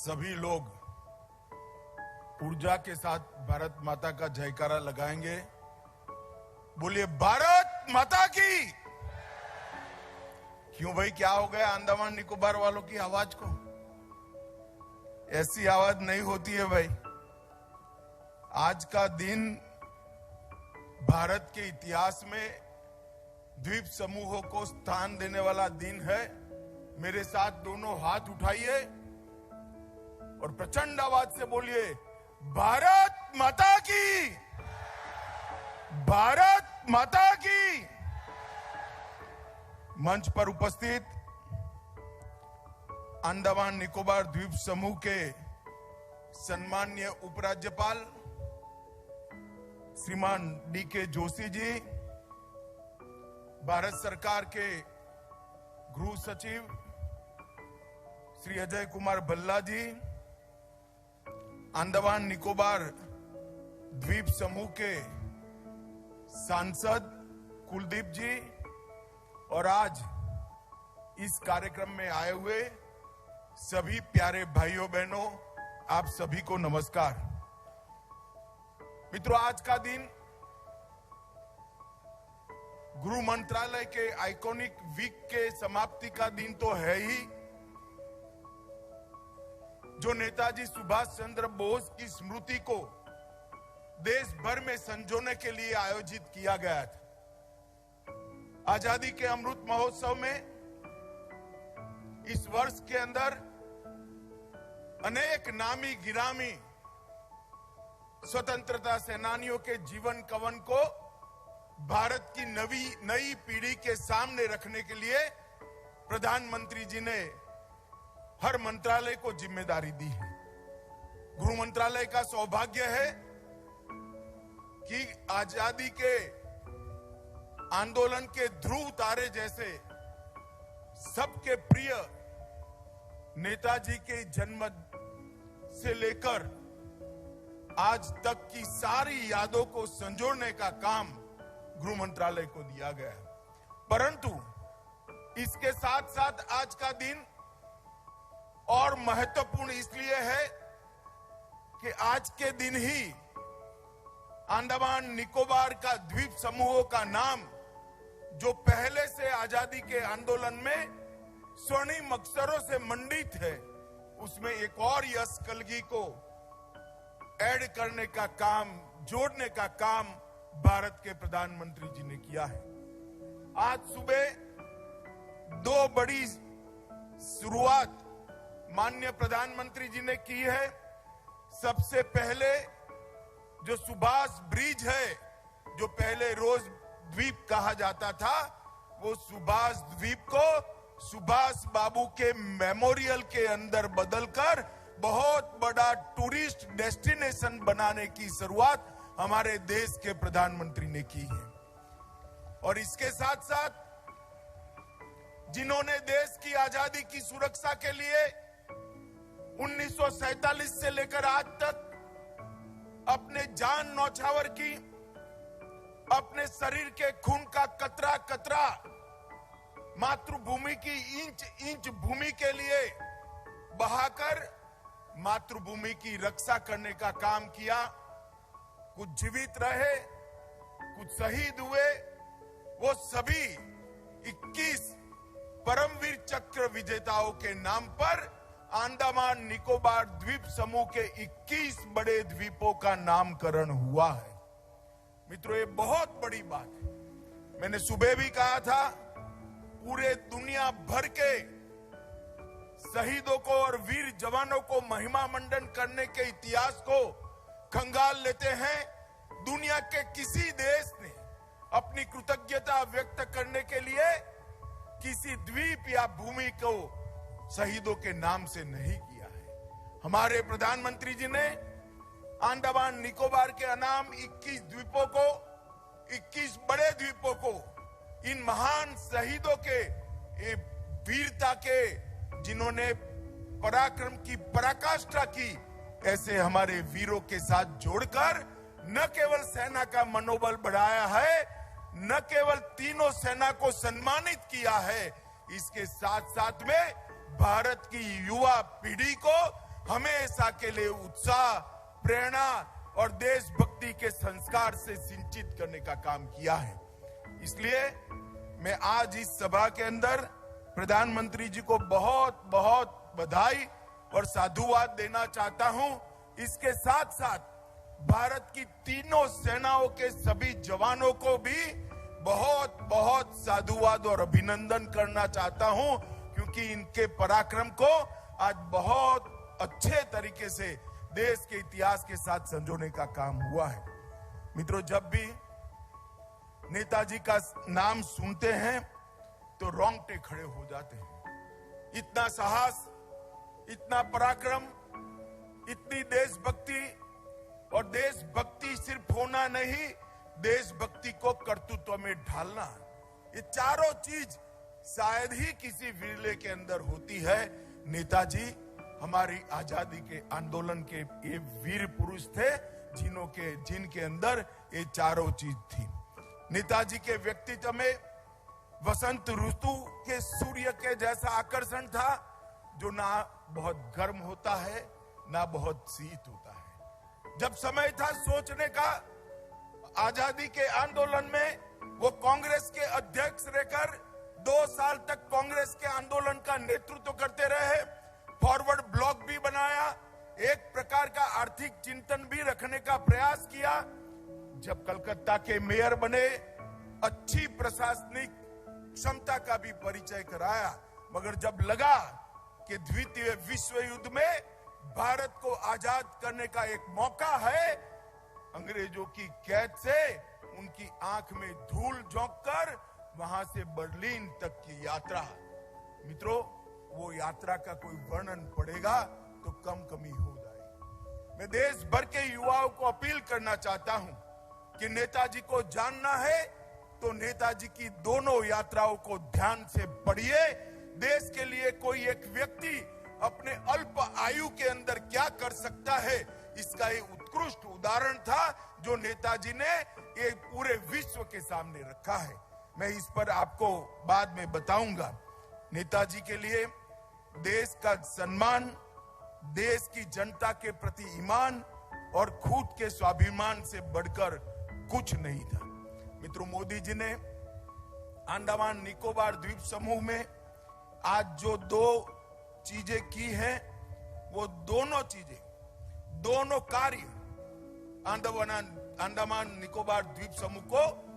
सभी लोग ऊर्जा के साथ भारत माता का जयकारा लगाएंगे। बोलिए भारत माता की। क्यों भाई, क्या हो गया अंडमान निकोबार वालों की आवाज को? ऐसी आवाज नहीं होती है भाई। आज का दिन भारत के इतिहास में द्वीप समूहों को स्थान देने वाला दिन है। मेरे साथ दोनों हाथ उठाइए और प्रचंड आवाज से बोलिए भारत माता की, भारत माता की। मंच पर उपस्थित अंडमान निकोबार द्वीप समूह के सम्माननीय उपराज्यपाल श्रीमान डी.के. जोशी जी, भारत सरकार के गृह सचिव श्री अजय कुमार भल्ला जी, अंडमान निकोबार द्वीप समूह के सांसद कुलदीप जी और आज इस कार्यक्रम में आए हुए सभी प्यारे भाइयों बहनों, आप सभी को नमस्कार। मित्रों, आज का दिन गृह मंत्रालय के आइकॉनिक वीक के समाप्ति का दिन तो है ही, जो नेताजी सुभाष चंद्र बोस की स्मृति को देश भर में संजोने के लिए आयोजित किया गया था। आजादी के अमृत महोत्सव में इस वर्ष के अंदर अनेक नामी गिरामी स्वतंत्रता सेनानियों के जीवन कवन को भारत की नई पीढ़ी के सामने रखने के लिए प्रधानमंत्री जी ने हर मंत्रालय को जिम्मेदारी दी है। गृह मंत्रालय का सौभाग्य है कि आजादी के आंदोलन के ध्रुव तारे जैसे सबके प्रिय नेताजी के जन्म से लेकर आज तक की सारी यादों को संजोड़ने का काम गृह मंत्रालय को दिया गया है। परंतु इसके साथ साथ आज का दिन और महत्वपूर्ण इसलिए है कि आज के दिन ही अंडमान निकोबार का द्वीप समूहों का नाम, जो पहले से आजादी के आंदोलन में स्वर्णिम अक्षरों से मंडित है, उसमें एक और यश कलगी को ऐड करने का काम, जोड़ने का काम भारत के प्रधानमंत्री जी ने किया है। आज सुबह दो बड़ी शुरुआत माननीय प्रधानमंत्री जी ने की है। सबसे पहले जो सुभाष ब्रिज है, जो पहले रोज द्वीप कहा जाता था, वो सुभाष द्वीप को सुभाष बाबू के मेमोरियल के अंदर बदलकर बहुत बड़ा टूरिस्ट डेस्टिनेशन बनाने की शुरुआत हमारे देश के प्रधानमंत्री ने की है। और इसके साथ साथ जिन्होंने देश की आजादी की सुरक्षा के लिए 1947 से लेकर आज तक अपने जान न्यौछावर की, अपने शरीर के खून का कतरा कतरा मातृभूमि की इंच इंच भूमि के लिए बहाकर मातृभूमि की रक्षा करने का काम किया। कुछ जीवित रहे, कुछ शहीद हुए। वो सभी 21 परमवीर चक्र विजेताओं के नाम पर अंडमान निकोबार द्वीप समूह के 21 बड़े द्वीपों का नामकरण हुआ है। मित्रों, ये बहुत बड़ी बात है। मैंने सुबह भी कहा था, पूरे दुनिया भर के शहीदों को और वीर जवानों को महिमा मंडन करने के इतिहास को खंगाल लेते हैं। दुनिया के किसी देश ने अपनी कृतज्ञता व्यक्त करने के लिए किसी द्वीप या भूमि को शहीदों के नाम से नहीं किया है। हमारे प्रधानमंत्री जी ने अंडमान निकोबार के अनाम 21 द्वीपों को, 21 बड़े द्वीपों को, इन महान शहीदों के, वीरता के, जिन्होंने पराक्रम की पराकाष्ठा की, ऐसे हमारे वीरों के साथ जोड़कर न केवल सेना का मनोबल बढ़ाया है, न केवल तीनों सेना को सम्मानित किया है, इसके साथ साथ में भारत की युवा पीढ़ी को हमेशा के लिए उत्साह, प्रेरणा और देशभक्ति के संस्कार से सिंचित करने का काम किया है। इसलिए मैं आज इस सभा के अंदर प्रधानमंत्री जी को बहुत बहुत बधाई और साधुवाद देना चाहता हूं। इसके साथ साथ भारत की तीनों सेनाओं के सभी जवानों को भी बहुत बहुत साधुवाद और अभिनंदन करना चाहता हूं, क्योंकि इनके पराक्रम को आज बहुत अच्छे तरीके से देश के इतिहास के साथ संजोने का काम हुआ है। मित्रों, जब भी नेताजी का नाम सुनते हैं तो रोंगटे खड़े हो जाते हैं। इतना साहस, इतना पराक्रम, इतनी देशभक्ति, और देशभक्ति सिर्फ होना नहीं, देशभक्ति को कर्तृत्व में ढालना, ये चारों चीज शायद ही किसी विरले के अंदर होती है। नेताजी हमारी आजादी के आंदोलन के ये वीर पुरुष थे जिनके अंदर ये चारों चीज थी। नेताजी के व्यक्तित्व में वसंत ऋतु के सूर्य के जैसा आकर्षण था, जो ना बहुत गर्म होता है ना बहुत शीत होता है। जब समय था सोचने का, आजादी के आंदोलन में वो कांग्रेस के अध्यक्ष रहकर 2 साल तक कांग्रेस के आंदोलन का नेतृत्व करते रहे, फॉरवर्ड ब्लॉक भी बनाया, एक प्रकार का आर्थिक चिंतन भी रखने का प्रयास किया। जब कलकत्ता के मेयर बने, अच्छी प्रशासनिक क्षमता का भी परिचय कराया, मगर जब लगा कि द्वितीय विश्व युद्ध में भारत को आजाद करने का एक मौका है, अंग्रेजों की कैद से उनकी आंख में धूल झोंककर वहां से बर्लिन तक की यात्रा, मित्रों, वो यात्रा का कोई वर्णन पड़ेगा तो कमी हो जाएगी। मैं देश भर के युवाओं को अपील करना चाहता हूं कि नेताजी को जानना है तो नेताजी की दोनों यात्राओं को ध्यान से पढ़िए। देश के लिए कोई एक व्यक्ति अपने अल्प आयु के अंदर क्या कर सकता है, इसका एक उत्कृष्ट उदाहरण था जो नेताजी ने एक पूरे विश्व के सामने रखा है। मैं इस पर आपको बाद में बताऊंगा। नेताजी के लिए देश का सम्मान, देश की जनता के प्रति ईमान और खुद के स्वाभिमान से बढ़कर कुछ नहीं था। मित्रों, मोदी जी ने अंडमान निकोबार द्वीप समूह में आज जो 2 चीजें की हैं, वो दोनों चीजें, दोनों कार्य अंडमान निकोबार द्वीप समूह को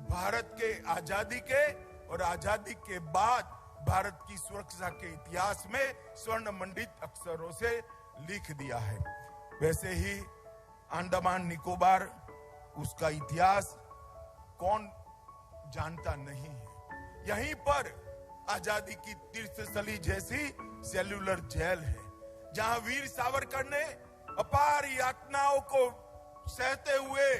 भारत के आजादी के और आजादी के बाद भारत की सुरक्षा के इतिहास में स्वर्ण मंडित अक्षरों से लिख दिया है। वैसे ही अंडमान निकोबार, उसका इतिहास कौन जानता नहीं है। यहीं पर आजादी की तीर्थस्थली जैसी सेल्युलर जेल है, जहां वीर सावरकर ने अपार यातनाओं को सहते हुए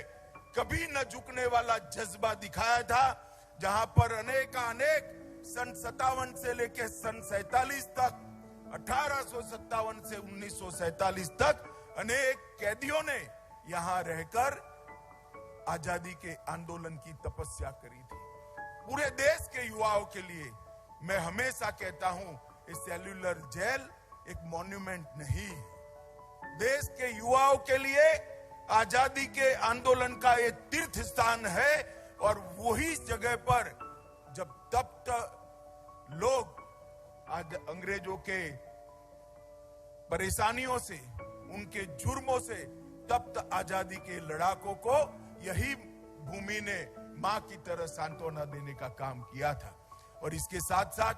कभी न झुकने वाला जज्बा दिखाया था, जहां पर अनेक सन 57 से लेकर सन 47 तक, 1857 से 1947 तक अनेक कैदियों ने यहां रहकर आजादी के आंदोलन की तपस्या करी थी। पूरे देश के युवाओं के लिए मैं हमेशा कहता हूं, इस सेल्युलर जेल एक मॉन्यूमेंट नहीं है। देश के युवाओं के लिए आजादी के आंदोलन का एक तीर्थ स्थान है, और वही जगह पर जब तब लोग आज अंग्रेजों के परेशानियों से, उनके जुर्मों से तप्त आजादी के लड़ाकों को यही भूमि ने मां की तरह सांत्वना देने का काम किया था। और इसके साथ साथ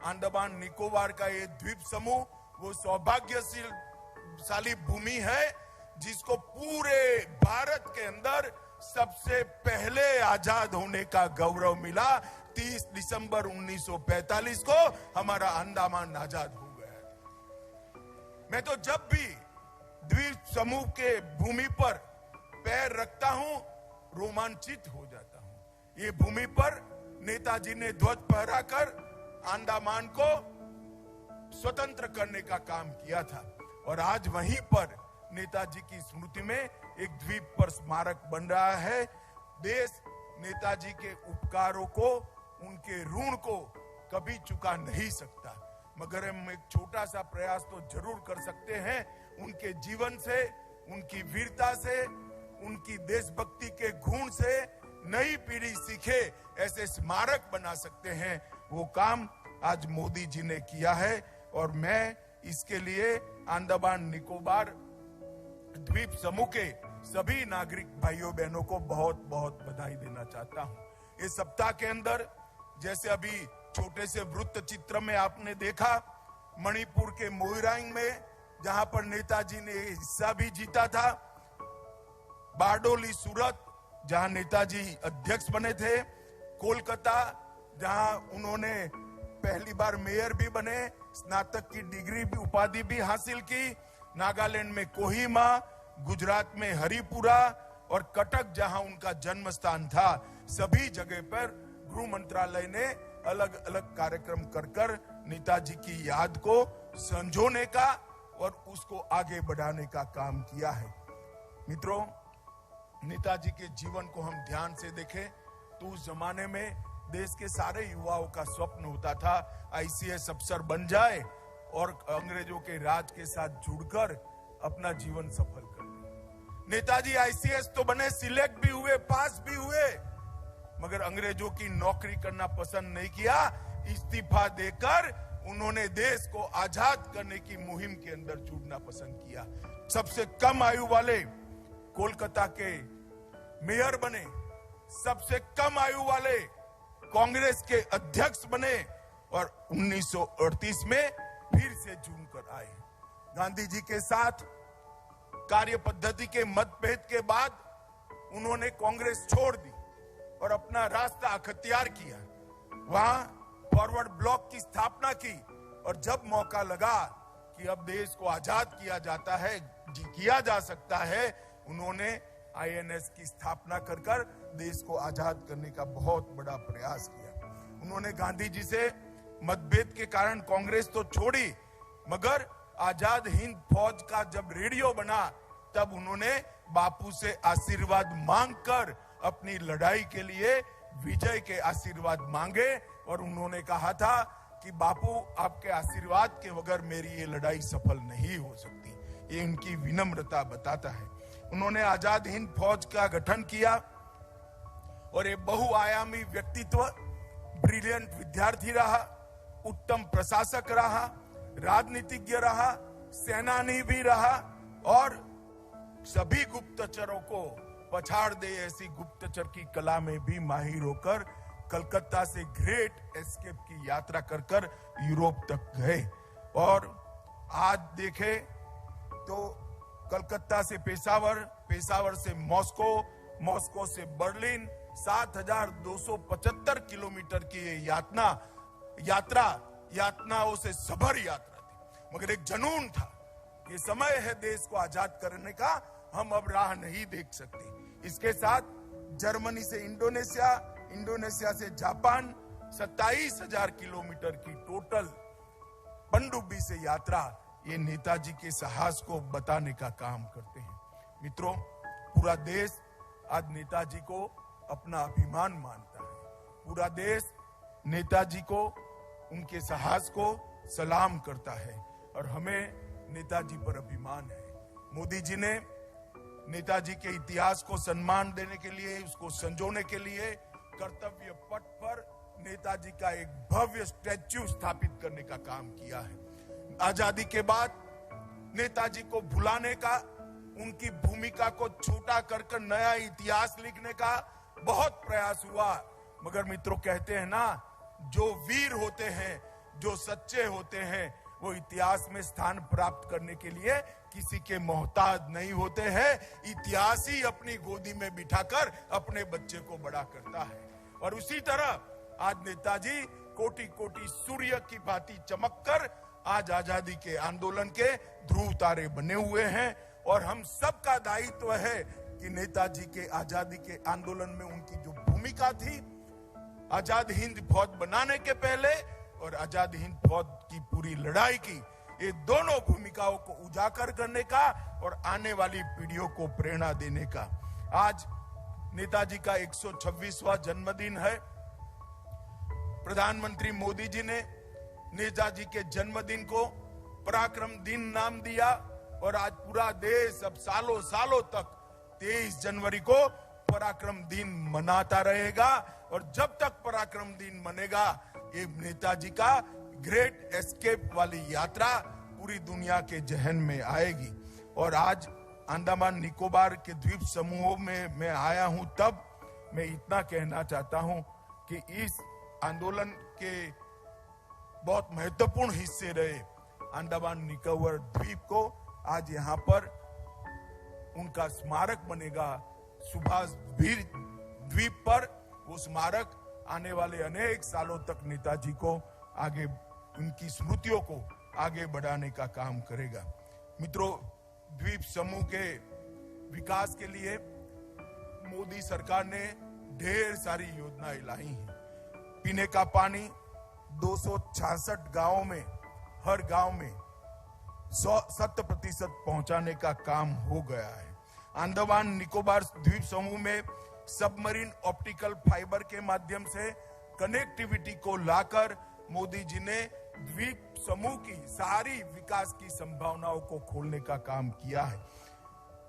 अंडमान निकोबार का ये द्वीप समूह वो सौभाग्यशाली भूमि है जिसको पूरे भारत के अंदर सबसे पहले आजाद होने का गौरव मिला। 30 दिसंबर 1945 को हमारा अंडमान आजाद हो गया। मैं तो जब भी द्वीप समूह के भूमि पर पैर रखता हूं, रोमांचित हो जाता हूं। ये भूमि पर नेताजी ने ध्वज फहराकर अंडमान को स्वतंत्र करने का काम किया था, और आज वहीं पर नेताजी की स्मृति में एक द्वीप पर स्मारक बन रहा है। देश नेताजी के उपकारों को, उनके ऋण को कभी चुका नहीं सकता। मगर हम एक छोटा सा प्रयास तो जरूर कर सकते हैं। उनके जीवन से, उनकी वीरता से, उनकी देशभक्ति के गुण से नई पीढ़ी सीखे, ऐसे स्मारक बना सकते हैं। वो काम आज मोदी जी ने किया है और मैं इसके लिए अंडमान निकोबार द्वीप समूह के सभी नागरिक भाइयों बहनों को बहुत बहुत बधाई देना चाहता हूं। इस सप्ताह के अंदर जैसे अभी छोटे से वृत्त चित्र में आपने देखा, मणिपुर के मोइरांग में जहां पर नेताजी ने हिस्सा भी जीता था, बारडोली सूरत जहां नेताजी अध्यक्ष बने थे, कोलकाता जहां उन्होंने पहली बार मेयर भी बने, स्नातक की डिग्री भी, उपाधि भी हासिल की, नागालैंड में कोहिमा, गुजरात में हरिपुरा और कटक जहां उनका जन्म स्थान था, सभी जगह पर गृह मंत्रालय ने अलग अलग कार्यक्रम कर नेताजी की याद को संजोने का और उसको आगे बढ़ाने का काम किया है। मित्रों, नेताजी के जीवन को हम ध्यान से देखें तो उस जमाने में देश के सारे युवाओं का स्वप्न होता था आईसीएस अफसर बन जाए और अंग्रेजों के राज के साथ जुड़कर अपना जीवन सफल कर ले। नेताजी आईसीएस तो बने, सिलेक्ट भी हुए, पास भी हुए, मगर अंग्रेजों की नौकरी करना पसंद नहीं किया। इस्तीफा देकर उन्होंने देश को आजाद करने की मुहिम के अंदर जुड़ना पसंद किया। सबसे कम आयु वाले कोलकाता के मेयर बने, सबसे कम आयु वाले कांग्रेस के अध्यक्ष बने और 1938 में फिर से जुड़ कर आए। गांधी जी के साथ कार्य पद्धति के मतभेद के बाद उन्होंने कांग्रेस छोड़ दी और अपना रास्ता अख्तियार किया, वहां फॉरवर्ड ब्लॉक की स्थापना की और जब मौका लगा कि अब देश को आजाद किया जाता है, किया जा सकता है, उन्होंने आईएनएस की स्थापना कर देश को आजाद करने का बहुत बड़ा प्रयास किया। उन्होंने गांधी जी से मतभेद के कारण कांग्रेस तो छोड़ी, मगर आजाद हिंद फौज का जब रेडियो बना तब उन्होंने बापू से आशीर्वाद मांगकर अपनी लड़ाई के लिए विजय के आशीर्वाद मांगे और उन्होंने कहा था कि बापू, आपके आशीर्वाद के बगैर मेरी ये लड़ाई सफल नहीं हो सकती। ये उनकी विनम्रता बताता है। उन्होंने आजाद हिंद फौज का गठन किया और ये बहुआयामी व्यक्तित्व, ब्रिलियंट विद्यार्थी रहा, उत्तम प्रशासक रहा, राजनीतिज्ञ रहा, सेनानी भी रहा और सभी गुप्तचरों को पछाड़ दे ऐसी गुप्तचर की कला में भी माहिर होकर कलकत्ता से ग्रेट एस्केप की यात्रा कर यूरोप तक गए। और आज देखें तो कलकत्ता से पेशावर, पेशावर से मॉस्को, मॉस्को से बर्लिन, 7,275 किलोमीटर की ये यातनाओं से सभर यात्रा थी, मगर एक जुनून था। ये समय है देश को आजाद करने का, हम अब राह नहीं देख सकते। इसके साथ जर्मनी से इंडोनेशिया, इंडोनेशिया से जापान, 27,000 किलोमीटर की टोटल पनडुब्बी से यात्रा, ये नेताजी के साहस को बताने का काम करते हैं। मित्रों, पूरा देश आज नेताजी को अपना अभिमान मानता है। पूरा देश नेताजी को, उनके साहस को सलाम करता है और हमें नेताजी पर अभिमान है। मोदी जी ने नेताजी के इतिहास को सम्मान देने के लिए, उसको संजोने के लिए कर्तव्य पथ पर नेताजी का एक भव्य स्टैच्यू स्थापित करने का काम किया है। आजादी के बाद नेताजी को भुलाने का, उनकी भूमिका को छोटा कर नया इतिहास लिखने का बहुत प्रयास हुआ, मगर मित्रों कहते हैं ना, जो वीर होते हैं, जो सच्चे होते हैं, वो इतिहास में स्थान प्राप्त करने के लिए किसी के मोहताज नहीं होते हैं। इतिहास ही अपनी गोदी में बिठाकर अपने बच्चे को बड़ा करता है। और उसी तरह आज नेताजी कोटि कोटि सूर्य की भांति चमककर आज आजादी के आंदोलन के ध्रुव तारे बने हुए हैं और हम सबका दायित्व है कि नेताजी के आजादी के आंदोलन में उनकी जो भूमिका थी, आजाद हिंद फौज बनाने के पहले और आजाद हिंद फौज की पूरी लड़ाई की, ये दोनों भूमिकाओं को उजागर करने का और आने वाली पीढ़ियों को प्रेरणा देने का। आज नेताजी का 126वां जन्मदिन है। प्रधानमंत्री मोदी जी ने नेताजी के जन्मदिन को पराक्रम दिन नाम दिया और आज पूरा देश अब सालों सालों तक 23 जनवरी को पराक्रम दिन मनाता रहेगा। और जब तक पराक्रम दिन मनेगा, ये नेताजी का ग्रेट एस्केप वाली यात्रा पूरी दुनिया के जहन में आएगी। और आज अंडमान निकोबार के द्वीप समूहों में मैं आया हूं, तब मैं इतना कहना चाहता हूं कि इस आंदोलन के बहुत महत्वपूर्ण हिस्से रहे अंडमान निकोबार द्वीप को आज यहाँ पर उनका स्मारक बनेगा सुभाष द्वीप पर। वो स्मारक आने वाले अनेक सालों तक नेताजी को आगे, उनकी स्मृतियों को आगे बढ़ाने का काम करेगा। मित्रों, द्वीप समूह के विकास के लिए मोदी सरकार ने ढेर सारी योजनाएं लाई हैं। पीने का पानी 266 गांवों में, हर गांव में 100% पहुंचाने का काम हो गया है। अंडमान निकोबार द्वीप समूह में सबमरीन ऑप्टिकल फाइबर के माध्यम से कनेक्टिविटी को लाकर मोदी जी ने द्वीप समूह की सारी विकास की संभावनाओं को खोलने का काम किया है।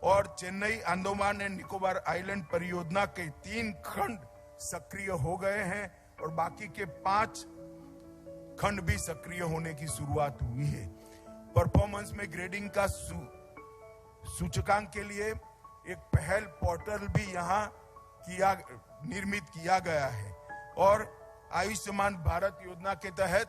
और चेन्नई अंडमान एंड निकोबार आइलैंड परियोजना के 3 खंड सक्रिय हो गए हैं और बाकी के 5 खंड भी सक्रिय होने की शुरुआत हुई है। परफॉर्मेंस में ग्रेडिंग का सूचकांक के लिए एक पहल पोर्टल भी यहाँ निर्मित किया गया है। और आयुष्मान भारत योजना के तहत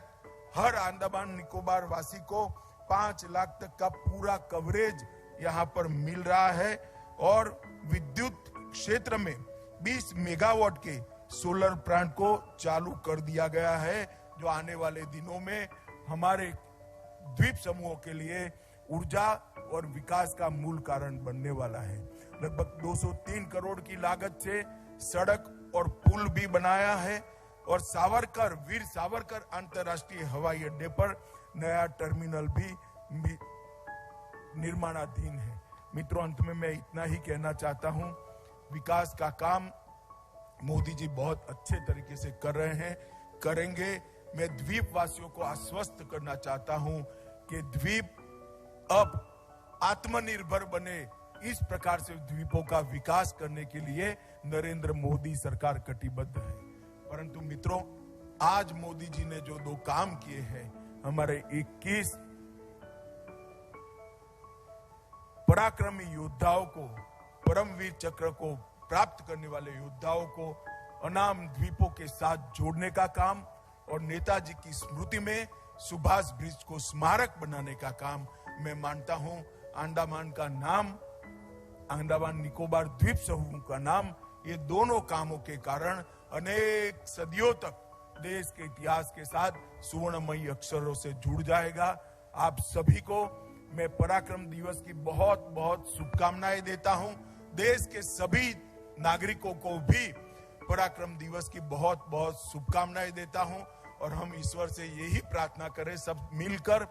हर अंडमान निकोबार वासी को 5 लाख तक का पूरा कवरेज यहाँ पर मिल रहा है। और विद्युत क्षेत्र में 20 मेगावाट के सोलर प्लांट को चालू कर दिया गया है, जो आने वाले दिनों में हमारे द्वीप समूहों के लिए ऊर्जा और विकास का मूल कारण बनने वाला है। लगभग 203 करोड़ की लागत से सड़क और पुल भी बनाया है और वीर सावरकर अंतर्राष्ट्रीय हवाई अड्डे पर नया टर्मिनल भी निर्माणाधीन है। मित्रों, अंत में मैं इतना ही कहना चाहता हूं, विकास का काम मोदी जी बहुत अच्छे तरीके से कर रहे हैं, करेंगे। मैं द्वीप वासियों को आश्वस्त करना चाहता हूं कि द्वीप अब आत्मनिर्भर बने, इस प्रकार से द्वीपों का विकास करने के लिए नरेंद्र मोदी सरकार कटिबद्ध है। परंतु मित्रों, आज मोदी जी ने जो 2 काम किए हैं, हमारे 21 पराक्रमी योद्धाओं को, परमवीर चक्र को प्राप्त करने वाले योद्धाओं को अनाम द्वीपों के साथ जोड़ने का काम और नेताजी की स्मृति में सुभाष ब्रिज को स्मारक बनाने का काम मैं मानता हूं। अंडमान का नाम, अंडमान निकोबार द्वीप समूह का नाम, ये दोनों कामों के कारण अनेक सदियों तक देश के इतिहास के साथ सुवर्णमयी अक्षरों से जुड़ जाएगा। आप सभी को मैं पराक्रम दिवस की बहुत बहुत शुभकामनाएं देता हूं। देश के सभी नागरिकों को भी पराक्रम दिवस की बहुत बहुत शुभकामनाएं देता हूं और हम ईश्वर से यही प्रार्थना करें सब मिलकर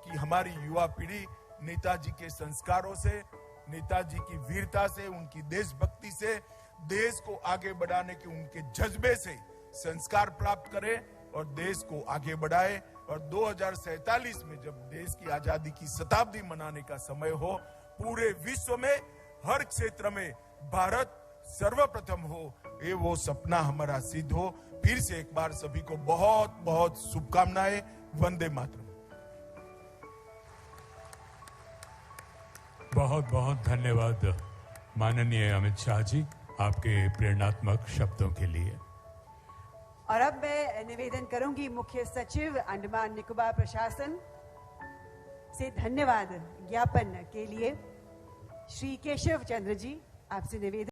कि हमारी युवा पीढ़ी नेताजी के संस्कारों से, नेताजी की वीरता से, उनकी देशभक्ति से, देश को आगे बढ़ाने के उनके जज्बे से संस्कार प्राप्त करे और देश को आगे बढ़ाए। और 2047 में जब देश की आजादी की शताब्दी मनाने का समय हो, पूरे विश्व में हर क्षेत्र में भारत सर्वप्रथम हो, ये वो सपना हमारा सिद्ध हो। फिर से एक बार सभी को बहुत बहुत शुभकामनाएं। वंदे मातरम। बहुत बहुत धन्यवाद माननीय अमित शाह जी, आपके प्रेरणात्मक शब्दों के लिए। और अब मैं निवेदन करूंगी मुख्य सचिव अंडमान निकोबार प्रशासन से धन्यवाद ज्ञापन के लिए। श्री केशव चंद्र जी, आपसे निवेदन।